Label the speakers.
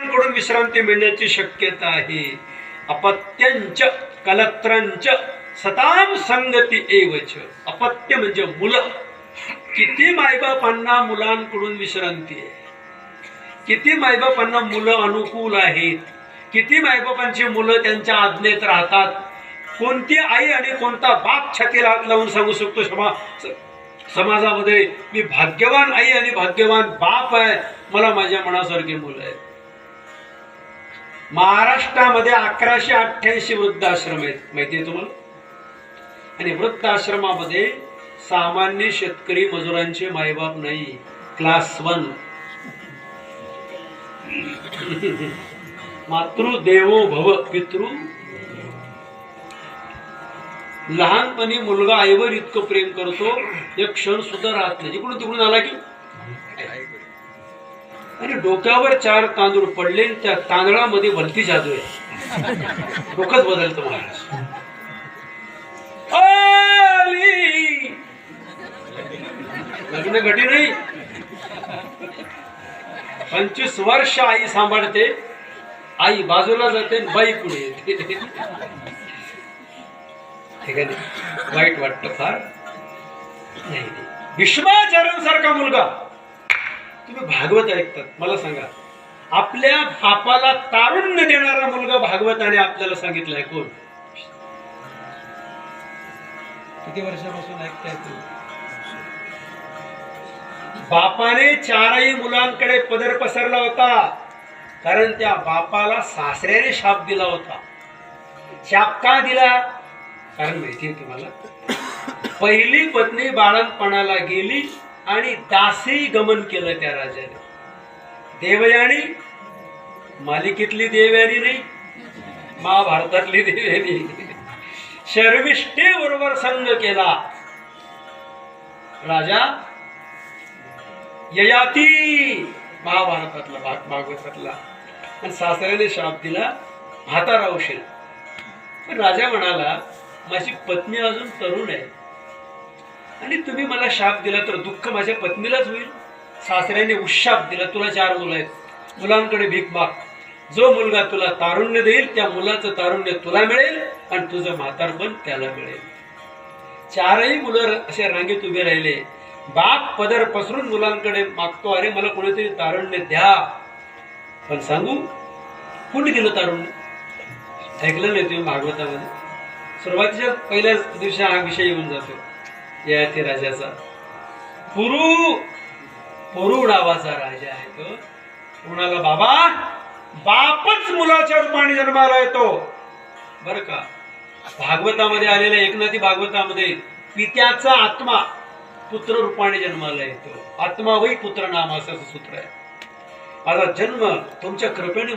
Speaker 1: कडून विश्रांती मिळण्याची शक्यता आहे. अपत्यंच कलत्रंच सताम संगती एवच. अपत्य म्हणजे मुलं. किती मायबापांना मुलांकडून विश्रांती आहे, किती मायबापांना मुलं अनुकूल आहेत, किती मायबापांची मुलं त्यांच्या आज्ञेत राहतात. कोणती आई आणि कोणता बाप छातीला हात लावून सांगू शकतो समाजामध्ये मी भाग्यवान आई आणि भाग्यवान बाप आहे, मला माझ्या मनासारखी मुलं आहेत. महाराष्ट्रामध्ये 1188 वृद्धाश्रम आहेत, माहिती आहे तुम्हाला. आणि वृद्धाश्रमामध्ये सामान्य शेतकरी मजुरांचे मायबाप नाही, क्लास 1. मातृदेवो भव पितृ. लहानपणी मुलगा आईवर इतकं प्रेम करतो, एक क्षण सुद्धा राहत नाही. इकडून तिकडून आला की आणि डोक्यावर 4 तांदूळ पडले, त्या तांदळामध्ये भलती जादू आहे, डोकंच बदलतं महाराज. लग्न घटी नाही, 25 वर्ष आई सांभाळते, आई बाजूला जाते, बाई पुढे येते. ठीक आहे, वाईट वाटतं फार. नाही, भीष्माचार्यांसारखा मुलगा. तुम्ही भागवत ऐकतात, मला सांगा आपल्या बापाला तारुण्य देणारा मुलगा भागवताने आपल्याला सांगितलंय कोण? किती वर्षापासून ऐकताय तुम्ही? बापाने 4ही मुलांकडे पदर पसरला होता, कारण त्या बापाला सासऱ्याने शाप दिला होता. शाप का दिला? कारण माहितीये तुम्हाला, पहिली पत्नी बाळंतपणाला गेली आणि दासी गमन केलं त्या राजाने. देवयानी, मालिकेतली देवयानी नाही, महाभारतातली देवयानी, शर्विष्ठे बरोबर संग केला. राजा ययाती, महाभारतातला भागवतातला. आणि सासऱ्याने शाप दिला, म्हातारा होशील. पण राजा म्हणाला, माझी पत्नी अजून तरुण आहे आणि तुम्ही मला शाप दिला तर दुःख माझ्या पत्नीलाच होईल. सासऱ्याने उशाप दिला, तुला 4 मुलं आहेत, मुलांकडे भीक माग. जो मुलगा तुला तारुण्य देईल त्या मुलाचं तारुण्य तुला मिळेल आणि तुझं म्हातारपण त्याला मिळेल. 4ही मुलं असे रांगेत उभे राहिले. बाप पदर पसरून मुलांकडे मागतो, अरे मला कोणीतरी तारुण्य द्या. पण सांगू कुणी दिलं तारुण्य? ऐकलं नाही तुम्ही भागवतामध्ये? सुरुवातीच्या पहिल्या दिवशी हा विषय येऊन जातो ययाती राजाचा. पुरू नावाचा राजा आहे तो. कुणाला बाबा, बापच मुलाच्या रूपाने जन्माला येतो. बर का, भागवतामध्ये आलेल्या एकनाथी भागवतामध्ये पित्याचा आत्मा पुत्र रूपाने जन्माला येतो. आत्मा वै पुत्र नाम असं सूत्र आहे. माझा जन्म तुमच्या कृपेने